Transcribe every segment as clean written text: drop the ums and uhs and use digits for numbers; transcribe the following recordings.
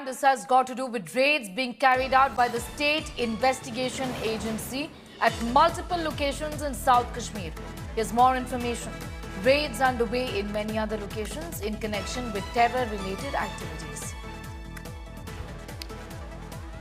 this has got to do with raids being carried out by the State Investigation Agency at multiple locations in South Kashmir. Here's more information. Raids underway in many other locations in connection with terror-related activities.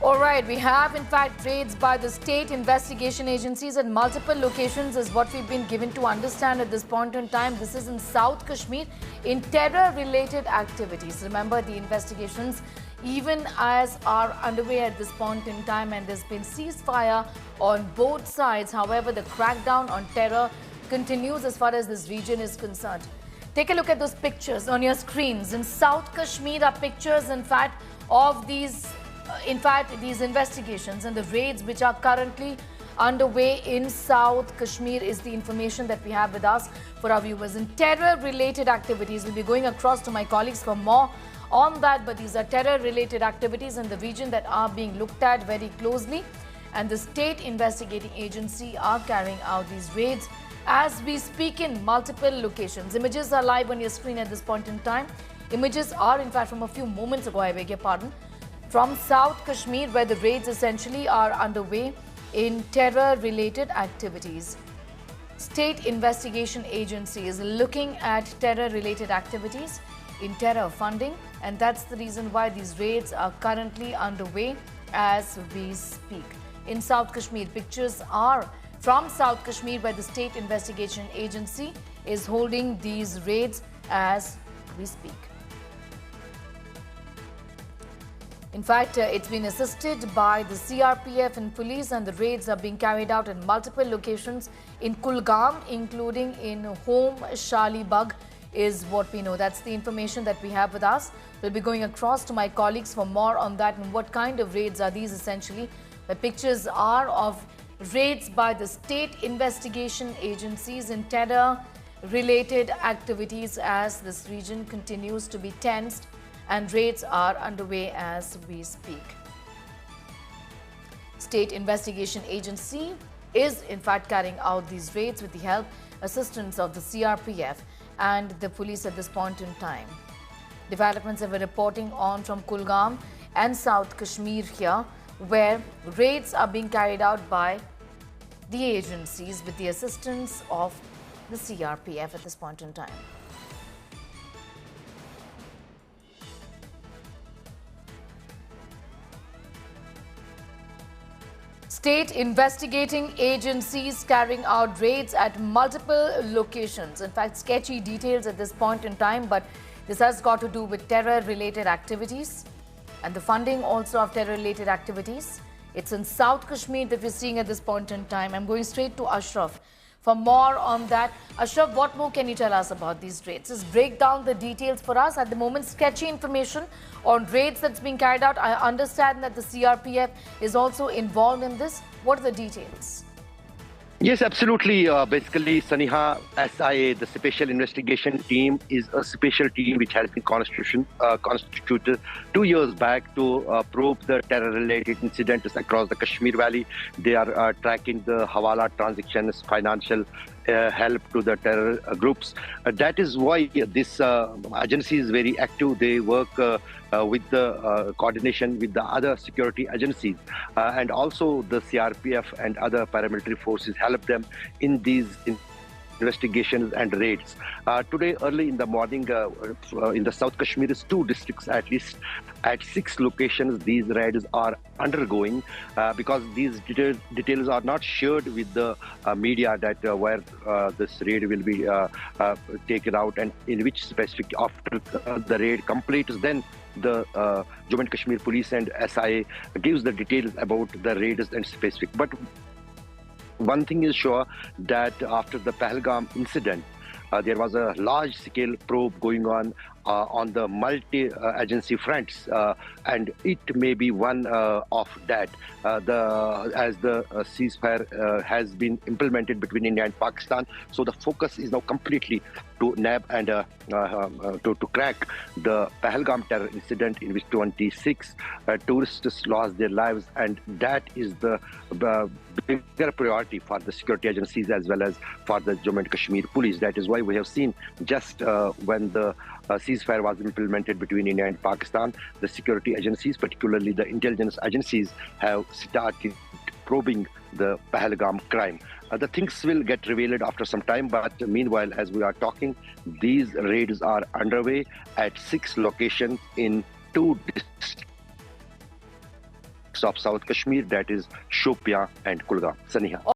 All right, we have in fact raids by the state investigation agencies at multiple locations is what we've been given to understand at this point in time. This is in South Kashmir in terror-related activities. Remember, the investigations even as are underway at this point in time, and there's been ceasefire on both sides. However, the crackdown on terror continues as far as this region is concerned. Take a look at those pictures on your screens. In South Kashmir are pictures in fact of these investigations and the raids which are currently underway in South Kashmir is the information that we have with us for our viewers. In terror-related activities, we'll be going across to my colleagues for more on that, but these are terror-related activities in the region that are being looked at very closely, and the State Investigating Agency are carrying out these raids as we speak in multiple locations. Images are live on your screen at this point in time. Images are in fact from a few moments ago, I beg your pardon, from South Kashmir, where the raids essentially are underway in terror-related activities. State Investigation Agency is looking at terror-related activities in terror funding, and that's the reason why these raids are currently underway as we speak. In South Kashmir, pictures are from South Kashmir, where the State Investigation Agency is holding these raids as we speak. In fact, it's been assisted by the CRPF and police, and the raids are being carried out in multiple locations in Kulgam, including in Home Shalibag, is what we know. That's the information that we have with us. We'll be going across to my colleagues for more on that and what kind of raids are these essentially. The pictures are of raids by the state investigation agencies in terror-related activities as this region continues to be tensed, and raids are underway as we speak. State Investigation Agency is in fact carrying out these raids with the help, assistance of the CRPF and the police at this point in time. Developments that we're reporting on from Kulgam and South Kashmir here, where raids are being carried out by the agencies with the assistance of the CRPF at this point in time. State investigating agencies carrying out raids at multiple locations. In fact, sketchy details at this point in time, but this has got to do with terror-related activities and the funding also of terror-related activities. It's in South Kashmir that we're seeing at this point in time. I'm going straight to Ashraf for more on that. Ashraf, what more can you tell us about these raids? Just break down the details for us. At the moment, sketchy information on raids that's being carried out. I understand that the CRPF is also involved in this. What are the details? Yes, absolutely. Basically, Saniha, SIA, the Special Investigation Team, is a special team which has been constituted 2 years back to probe the terror-related incidents across the Kashmir Valley. They are tracking the Hawala transactions, financial help to the terror groups. That is why this agency is very active. They work with the coordination with the other security agencies, and also the CRPF and other paramilitary forces help them in these investigations and raids. Today, early in the morning, in the South Kashmir's 2 districts, at least at 6 locations, these raids are undergoing because these details are not shared with the media that where this raid will be taken out and in which specific after the raid completes, then the Jammu and Kashmir Police and SIA gives the details about the raids and specific. But one thing is sure, that after the Pahalgam incident, there was a large-scale probe going on the multi-agency fronts, and it may be one of that. As the ceasefire has been implemented between India and Pakistan, so the focus is now completely to nab and to crack the Pahalgam terror incident in which 26 tourists lost their lives, and that is the bigger priority for the security agencies as well as for the Jammu and Kashmir police. That is why we have seen just when the ceasefire was implemented between India and Pakistan, the security agencies, particularly the intelligence agencies, have started probing the Pahalgam crime. The things will get revealed after some time, but meanwhile, as we are talking, these raids are underway at 6 locations in 2 districts of South Kashmir, that is Shoupia and Kulgam. Saniha.